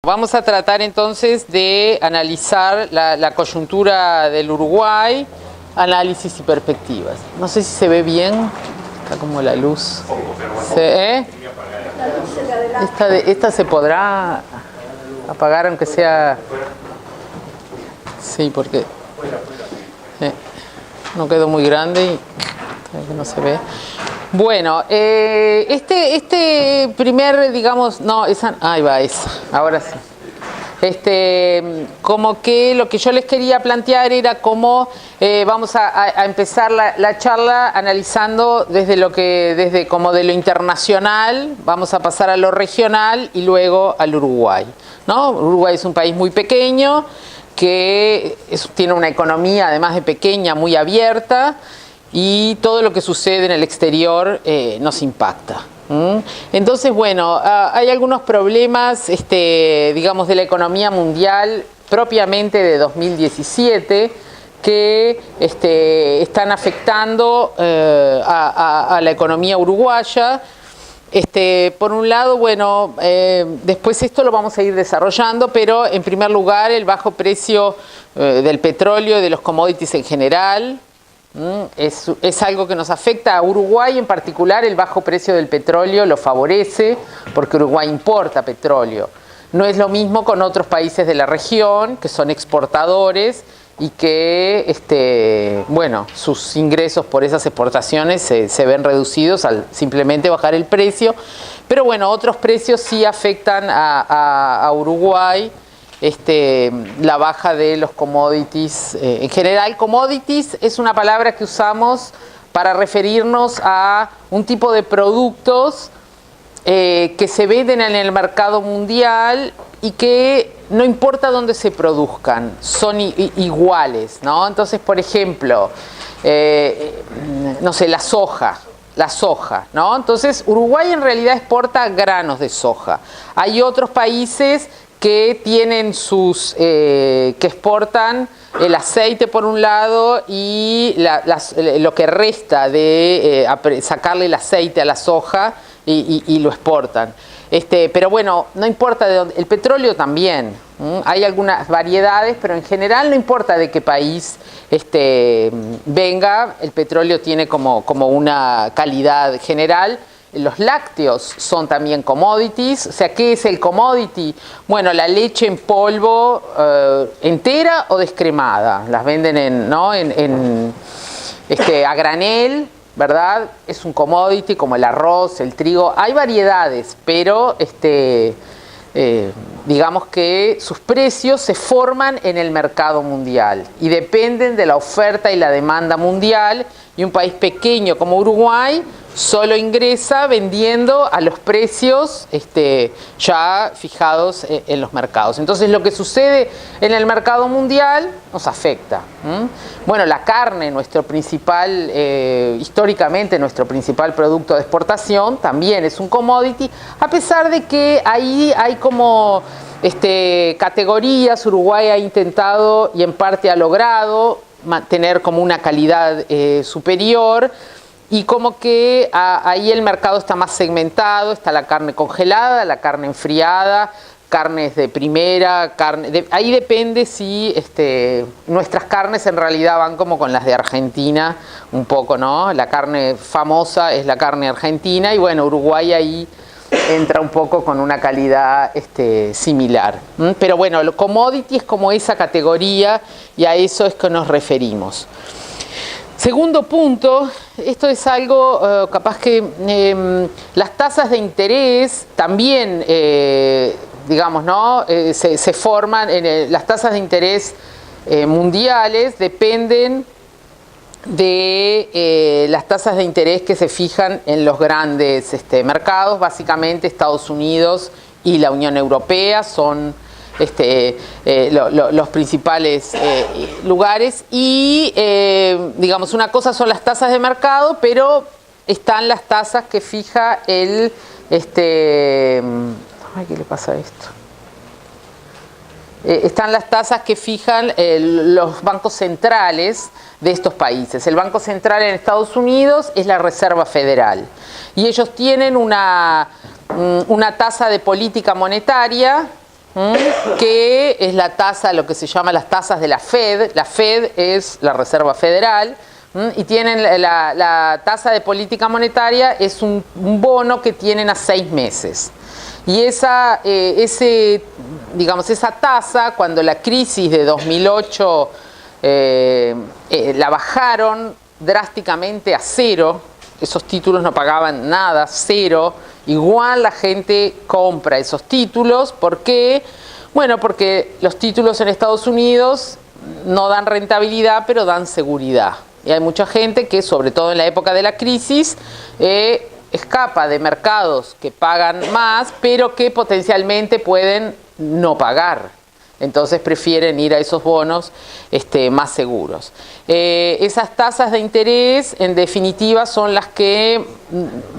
Vamos a tratar entonces de analizar la coyuntura del Uruguay, análisis y perspectivas. No sé si se ve bien, está como la luz. Esta se podrá apagar aunque sea... Sí, porque no quedó muy grande y no se ve. Bueno, este primer, digamos, no, esa, ahí va esa, ahora sí. Como que lo que yo les quería plantear era cómo vamos a empezar la charla analizando desde como de lo internacional, vamos a pasar a lo regional y luego al Uruguay, ¿no? Uruguay es un país muy pequeño que tiene una economía además de pequeña muy abierta. Y todo lo que sucede en el exterior nos impacta. Entonces, bueno, hay algunos problemas, digamos, de la economía mundial propiamente de 2017 que están afectando a la economía uruguaya. Por un lado, bueno, después esto lo vamos a ir desarrollando, pero en primer lugar el bajo precio del petróleo y de los commodities en general. Es algo que nos afecta a Uruguay en particular. El bajo precio del petróleo lo favorece porque Uruguay importa petróleo. No es lo mismo con otros países de la región que son exportadores y que bueno, sus ingresos por esas exportaciones se ven reducidos al simplemente bajar el precio. Pero bueno, otros precios sí afectan a Uruguay. La baja de los commodities. En general, commodities es una palabra que usamos para referirnos a un tipo de productos que se venden en el mercado mundial y que no importa dónde se produzcan, son iguales, ¿no? Entonces, por ejemplo, no sé, la soja, ¿no? Entonces, Uruguay en realidad exporta granos de soja. Hay otros países que tienen que exportan el aceite por un lado y lo que resta de sacarle el aceite a la soja y lo exportan. Pero bueno, no importa de dónde, el petróleo también. Hay algunas variedades, pero en general no importa de qué país venga, el petróleo tiene como una calidad general. Los lácteos son también commodities. O sea, ¿qué es el commodity? Bueno, la leche en polvo entera o descremada. Las venden a granel, ¿verdad? Es un commodity como el arroz, el trigo. Hay variedades, pero digamos que sus precios se forman en el mercado mundial y dependen de la oferta y la demanda mundial. Y un país pequeño como Uruguay solo ingresa vendiendo a los precios ya fijados en los mercados. Entonces lo que sucede en el mercado mundial nos afecta. Bueno, la carne, históricamente nuestro principal producto de exportación, también es un commodity, a pesar de que ahí hay como categorías. Uruguay ha intentado y en parte ha logrado mantener como una calidad superior. Y como que ahí el mercado está más segmentado, está la carne congelada, la carne enfriada, carnes de primera, ahí depende si nuestras carnes en realidad van como con las de Argentina, un poco, ¿no? La carne famosa es la carne argentina y bueno, Uruguay ahí entra un poco con una calidad similar. Pero bueno, lo commodity es como esa categoría y a eso es que nos referimos. Segundo punto, esto es algo capaz que las tasas de interés también, digamos, ¿no? Se forman, las tasas de interés mundiales dependen de las tasas de interés que se fijan en los grandes mercados. Básicamente Estados Unidos y la Unión Europea son los principales lugares y digamos, una cosa son las tasas de mercado, pero están las tasas que fija ay, ¿qué le pasa a esto? Están las tasas que fijan los bancos centrales de estos países. El Banco Central en Estados Unidos es la Reserva Federal y ellos tienen una tasa de política monetaria que es la tasa, lo que se llama las tasas de la Fed. La Fed es la Reserva Federal, y tienen la tasa de política monetaria, es un bono que tienen a 6 meses. Y esa tasa, cuando la crisis de 2008 la bajaron drásticamente a cero, esos títulos no pagaban nada, cero, igual la gente compra esos títulos. ¿Por qué? Bueno, porque los títulos en Estados Unidos no dan rentabilidad, pero dan seguridad. Y hay mucha gente que, sobre todo en la época de la crisis, escapa de mercados que pagan más, pero que potencialmente pueden no pagar. Entonces prefieren ir a esos bonos más seguros. Esas tasas de interés, en definitiva, son las que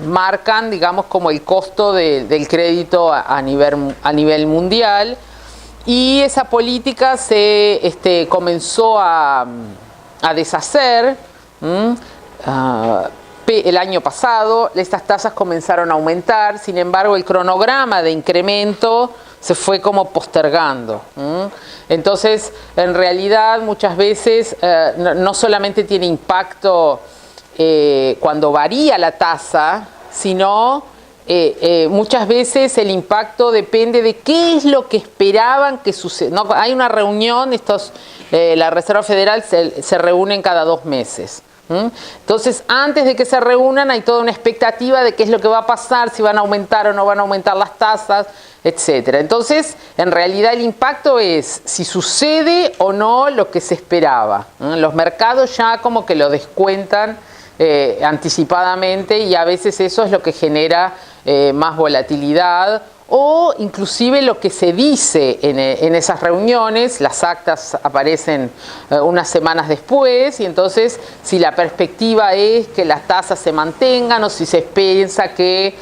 marcan, digamos, como el costo del crédito a nivel mundial. Y esa política se comenzó a deshacer el año pasado. Estas tasas comenzaron a aumentar, sin embargo el cronograma de incremento se fue como postergando. Entonces, en realidad, muchas veces no solamente tiene impacto cuando varía la tasa, sino muchas veces el impacto depende de qué es lo que esperaban que suceda. No, hay una reunión, la Reserva Federal se reúnen cada 2 meses. Entonces, antes de que se reúnan, hay toda una expectativa de qué es lo que va a pasar, si van a aumentar o no van a aumentar las tasas, etcétera. Entonces, en realidad el impacto es si sucede o no lo que se esperaba. Los mercados ya como que lo descuentan anticipadamente, y a veces eso es lo que genera más volatilidad, o inclusive lo que se dice en esas reuniones. Las actas aparecen unas semanas después, y entonces si la perspectiva es que las tasas se mantengan o si se piensa que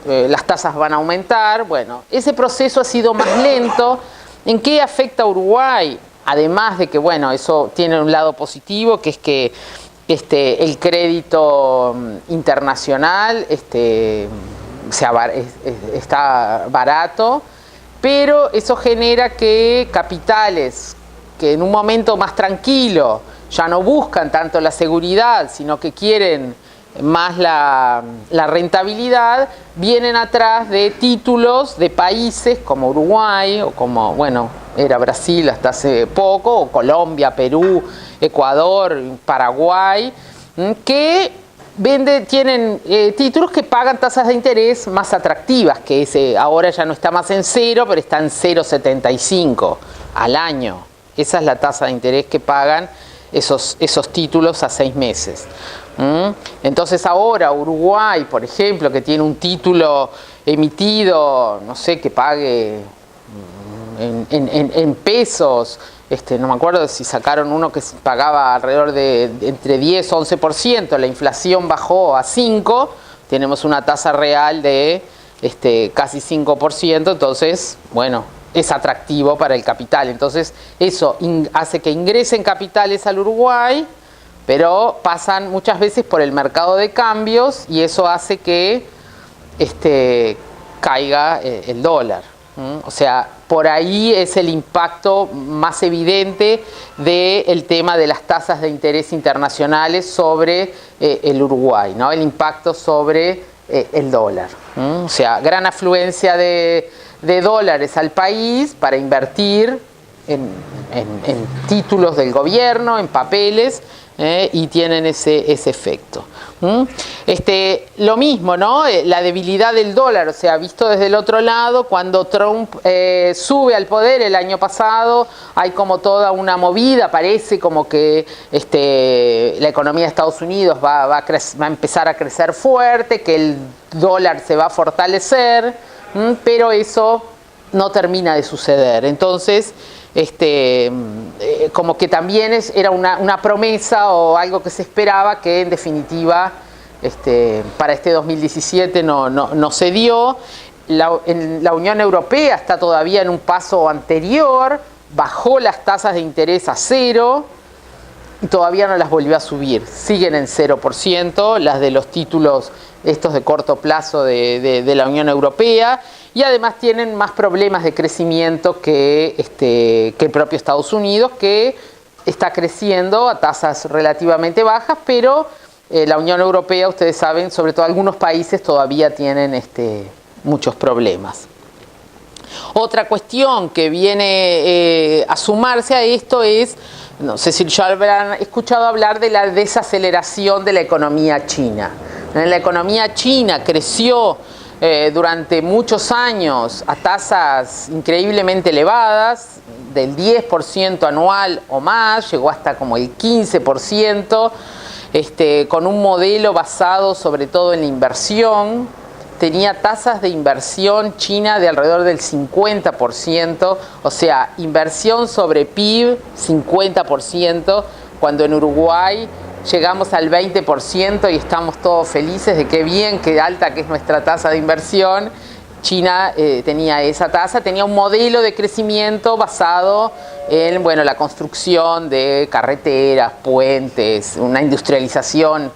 las tasas van a aumentar, bueno, ese proceso ha sido más lento. ¿En qué afecta a Uruguay? Además de que, bueno, eso tiene un lado positivo, que es que el crédito internacional está barato, pero eso genera que capitales que en un momento más tranquilo ya no buscan tanto la seguridad, sino que quieren más la rentabilidad, vienen atrás de títulos de países como Uruguay, o como, bueno, era Brasil hasta hace poco, o Colombia, Perú, Ecuador, Paraguay, que tienen títulos que pagan tasas de interés más atractivas, que ahora ya no está más en 0, pero está en 0,75 al año. Esa es la tasa de interés que pagan esos títulos a 6 meses. Entonces ahora Uruguay, por ejemplo, que tiene un título emitido, no sé, que pague en pesos, no me acuerdo si sacaron uno que pagaba alrededor de entre 10 o 11%, la inflación bajó a 5%, tenemos una tasa real de casi 5%, entonces, bueno, es atractivo para el capital. Entonces eso hace que ingresen capitales al Uruguay, pero pasan muchas veces por el mercado de cambios, y eso hace que caiga el dólar. O sea, por ahí es el impacto más evidente del tema de las tasas de interés internacionales sobre el Uruguay, ¿no? El impacto sobre el dólar. O sea, gran afluencia de dólares al país para invertir en títulos del gobierno, en papeles, y tienen ese efecto. Lo mismo, ¿no? La debilidad del dólar, o sea, visto desde el otro lado, cuando Trump sube al poder el año pasado, hay como toda una movida, parece como que la economía de Estados Unidos va a empezar a crecer fuerte, que el dólar se va a fortalecer, pero eso no termina de suceder. Entonces, como que también era una promesa o algo que se esperaba, que en definitiva para este 2017 no se dio. La Unión Europea está todavía en un paso anterior, bajó las tasas de interés a 0 y todavía no las volvió a subir, siguen en 0%, las de los títulos estos de corto plazo de la Unión Europea, y además tienen más problemas de crecimiento que el propio Estados Unidos, que está creciendo a tasas relativamente bajas, pero la Unión Europea, ustedes saben, sobre todo algunos países todavía tienen muchos problemas. Otra cuestión que viene a sumarse a esto es, no sé si ya habrán escuchado hablar de la desaceleración de la economía china. La economía china creció durante muchos años a tasas increíblemente elevadas, del 10% anual o más, llegó hasta como el 15%, con un modelo basado sobre todo en la inversión. Tenía tasas de inversión China de alrededor del 50%, o sea, inversión sobre PIB 50%, cuando en Uruguay llegamos al 20% y estamos todos felices de qué bien, qué alta que es nuestra tasa de inversión. China tenía esa tasa, tenía un modelo de crecimiento basado en, bueno, la construcción de carreteras, puentes, una industrialización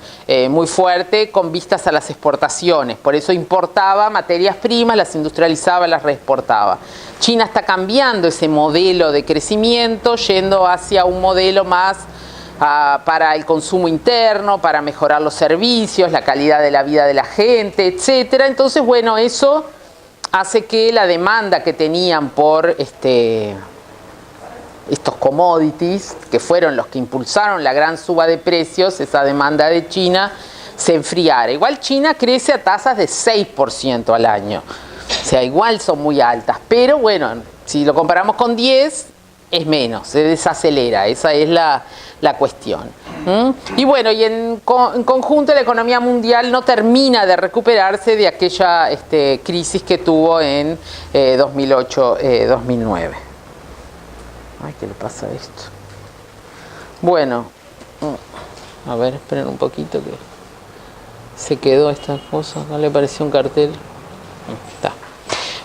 muy fuerte con vistas a las exportaciones. Por eso importaba materias primas, las industrializaba, las reexportaba. China está cambiando ese modelo de crecimiento, yendo hacia un modelo más para el consumo interno, para mejorar los servicios, la calidad de la vida de la gente, etcétera. Entonces, bueno, eso hace que la demanda que tenían por estos commodities, que fueron los que impulsaron la gran suba de precios, esa demanda de China, se enfriara. Igual China crece a tasas de 6% al año. O sea, igual son muy altas. Pero bueno, si lo comparamos con 10, es menos, se desacelera. Esa es la cuestión. Y bueno, y en conjunto la economía mundial no termina de recuperarse de aquella crisis que tuvo en 2008-2009. Ay, ¿qué le pasa a esto? Bueno, a ver, esperen un poquito que se quedó esta cosa. ¿No le pareció un cartel? Está.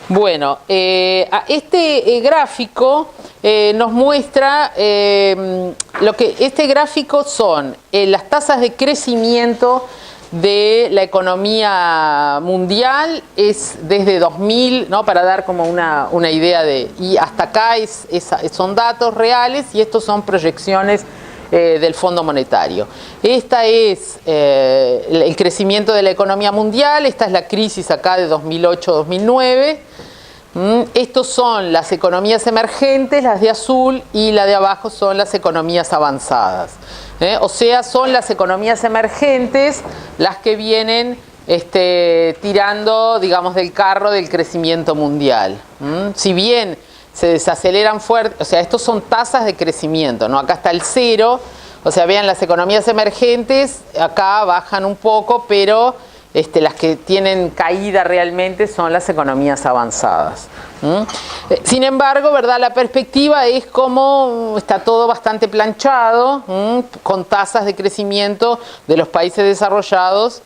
Bueno, este gráfico nos muestra lo que este gráfico son las tasas de crecimiento de la economía mundial, es desde 2000, ¿no? Para dar como una idea y hasta acá son datos reales y estos son proyecciones del Fondo Monetario. Esta es el crecimiento de la economía mundial, esta es la crisis acá de 2008-2009. Estos son las economías emergentes, las de azul, y la de abajo son las economías avanzadas. O sea, son las economías emergentes las que vienen tirando, digamos, del carro del crecimiento mundial. Si bien se desaceleran fuerte, o sea, estos son tasas de crecimiento, ¿no? Acá está el cero, o sea, vean, las economías emergentes acá bajan un poco, pero las que tienen caída realmente son las economías avanzadas. Sin embargo, ¿verdad? La perspectiva es como está todo bastante planchado, con tasas de crecimiento de los países desarrollados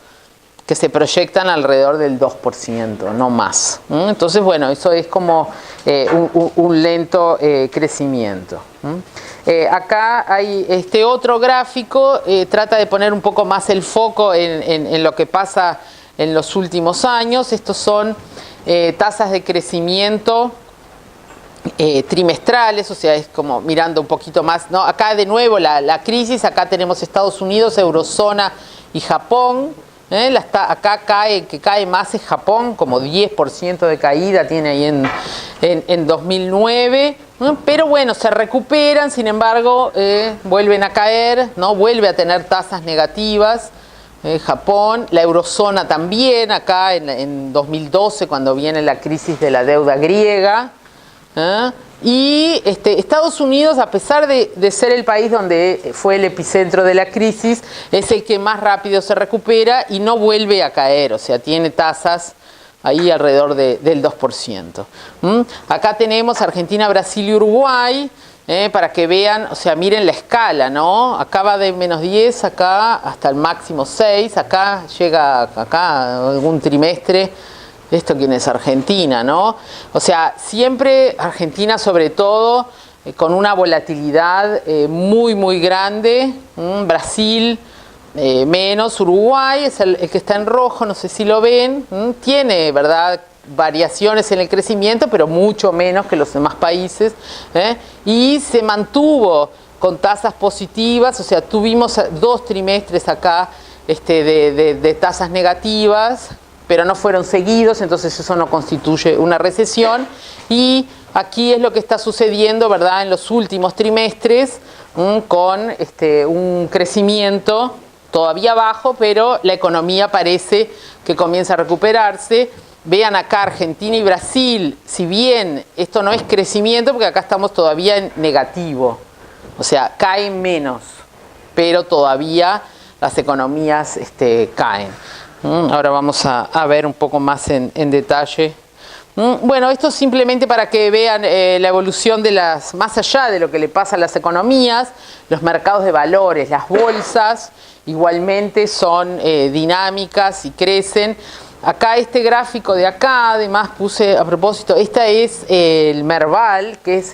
que se proyectan alrededor del 2%, no más. Entonces, bueno, eso es como un lento crecimiento. Acá hay este otro gráfico, trata de poner un poco más el foco en lo que pasa en los últimos años. Estos son tasas de crecimiento trimestrales, o sea, es como mirando un poquito más, ¿no? Acá de nuevo la crisis, acá tenemos Estados Unidos, Eurozona y Japón. Acá cae más es Japón, como 10% de caída tiene ahí en 2009, pero bueno, se recuperan, sin embargo, vuelven a caer, ¿no? Vuelve a tener tasas negativas. Japón, la eurozona también, acá en 2012, cuando viene la crisis de la deuda griega. Y Estados Unidos, a pesar de ser el país donde fue el epicentro de la crisis, es el que más rápido se recupera y no vuelve a caer, o sea, tiene tasas ahí alrededor del 2%. Acá tenemos Argentina, Brasil y Uruguay, para que vean, o sea, miren la escala, ¿no? Acá va de menos 10, acá hasta el máximo 6, acá llega acá algún trimestre. Esto quién es Argentina, ¿no? O sea, siempre Argentina sobre todo con una volatilidad muy muy grande. Brasil menos, Uruguay es el que está en rojo, no sé si lo ven, tiene, ¿verdad?, variaciones en el crecimiento, pero mucho menos que los demás países, y se mantuvo con tasas positivas, o sea, tuvimos 2 trimestres acá de tasas negativas, pero no fueron seguidos, entonces eso no constituye una recesión. Y aquí es lo que está sucediendo, ¿verdad?, en los últimos trimestres, con un crecimiento todavía bajo, pero la economía parece que comienza a recuperarse. Vean acá Argentina y Brasil, si bien esto no es crecimiento, porque acá estamos todavía en negativo, o sea, caen menos, pero todavía las economías caen. Ahora vamos a ver un poco más en detalle. Bueno, esto simplemente para que vean la evolución de más allá de lo que le pasa a las economías, los mercados de valores, las bolsas, igualmente son dinámicas y crecen. Acá este gráfico de acá, además puse a propósito, esta es el Merval, que es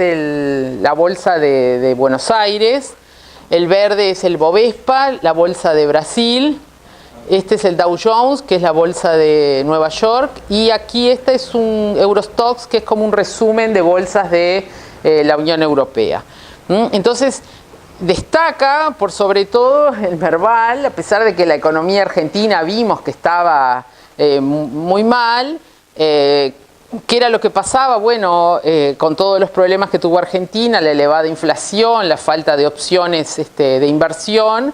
la bolsa de Buenos Aires. El verde es el Bovespa, la bolsa de Brasil. Este es el Dow Jones, que es la bolsa de Nueva York. Y aquí este es un Eurostoxx, que es como un resumen de bolsas de la Unión Europea. Entonces, destaca por sobre todo el Merval, a pesar de que la economía argentina vimos que estaba muy mal. ¿Qué era lo que pasaba? Bueno, con todos los problemas que tuvo Argentina, la elevada inflación, la falta de opciones de inversión,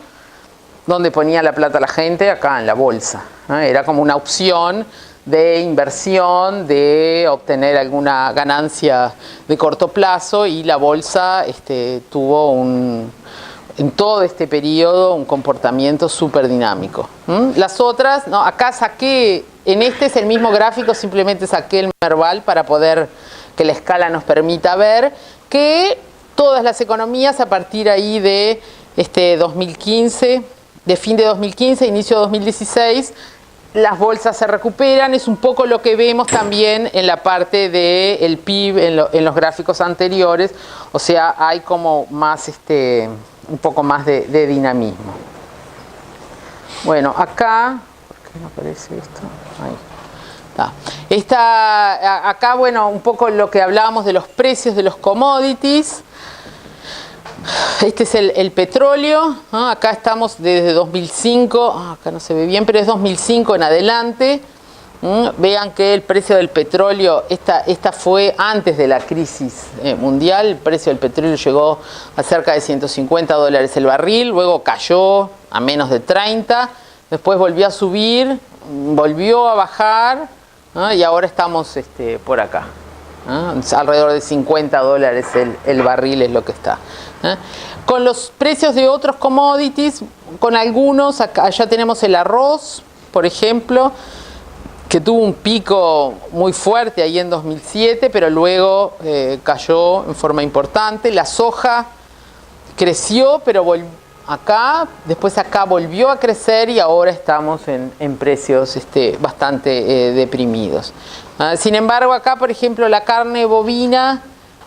¿dónde ponía la plata la gente? Acá en la bolsa. Era como una opción de inversión, de obtener alguna ganancia de corto plazo, y la bolsa tuvo en todo este periodo un comportamiento súper dinámico. Las otras, no, acá saqué, en este es el mismo gráfico, simplemente saqué el Merval para poder que la escala nos permita ver que todas las economías a partir ahí de 2015, de fin de 2015, inicio de 2016, las bolsas se recuperan. Es un poco lo que vemos también en la parte del PIB en los gráficos anteriores, o sea, hay como más un poco más de dinamismo. Bueno, acá, ¿por qué no aparece esto? Ahí está. Acá, bueno, un poco lo que hablábamos de los precios de los commodities. Este es el petróleo, ¿no? Acá estamos desde 2005, acá no se ve bien, pero es 2005 en adelante. Vean que el precio del petróleo, esta fue antes de la crisis mundial. El precio del petróleo llegó a cerca de $150 el barril, luego cayó a menos de 30, después volvió a subir, volvió a bajar, ¿no? Y ahora estamos por acá, ¿no? Alrededor de $50 el barril es lo que está. Con los precios de otros commodities, con algunos, allá tenemos el arroz, por ejemplo, que tuvo un pico muy fuerte ahí en 2007, pero luego cayó en forma importante. La soja creció, pero después acá volvió a crecer, y ahora estamos en precios bastante deprimidos. Sin embargo, acá, por ejemplo, la carne bovina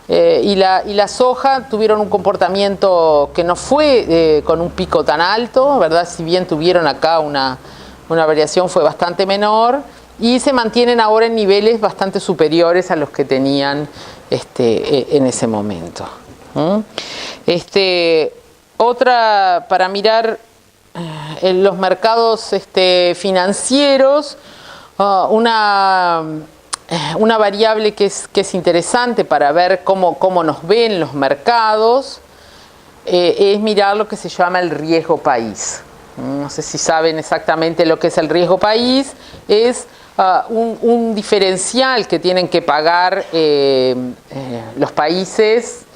y la soja tuvieron un comportamiento que no fue con un pico tan alto, ¿verdad? Si bien tuvieron acá una variación, fue bastante menor, y se mantienen ahora en niveles bastante superiores a los que tenían en ese momento. Otra, para mirar en los mercados financieros, una variable que es interesante para ver cómo nos ven los mercados, es mirar lo que se llama el riesgo país. No sé si saben exactamente lo que es el riesgo país. Es un diferencial que tienen que pagar los países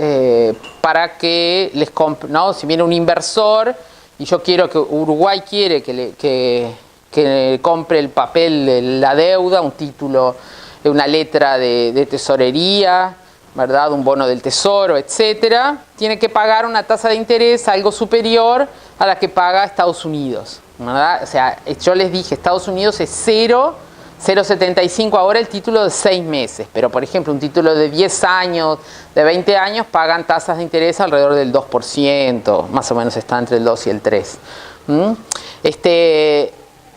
para que les compre, ¿no? Si viene un inversor y yo quiero que Uruguay quiere que compre el papel de la deuda, un título, una letra de tesorería, ¿verdad? Un bono del tesoro, etcétera, tiene que pagar una tasa de interés algo superior a la que paga Estados Unidos, ¿verdad? O sea, yo les dije, Estados Unidos es 0,75 ahora el título de 6 meses, pero por ejemplo un título de 10 años, de 20 años, pagan tasas de interés alrededor del 2%, más o menos está entre el 2 y el 3.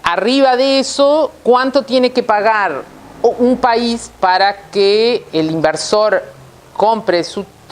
Arriba de eso, ¿cuánto tiene que pagar un país para que el inversor compre su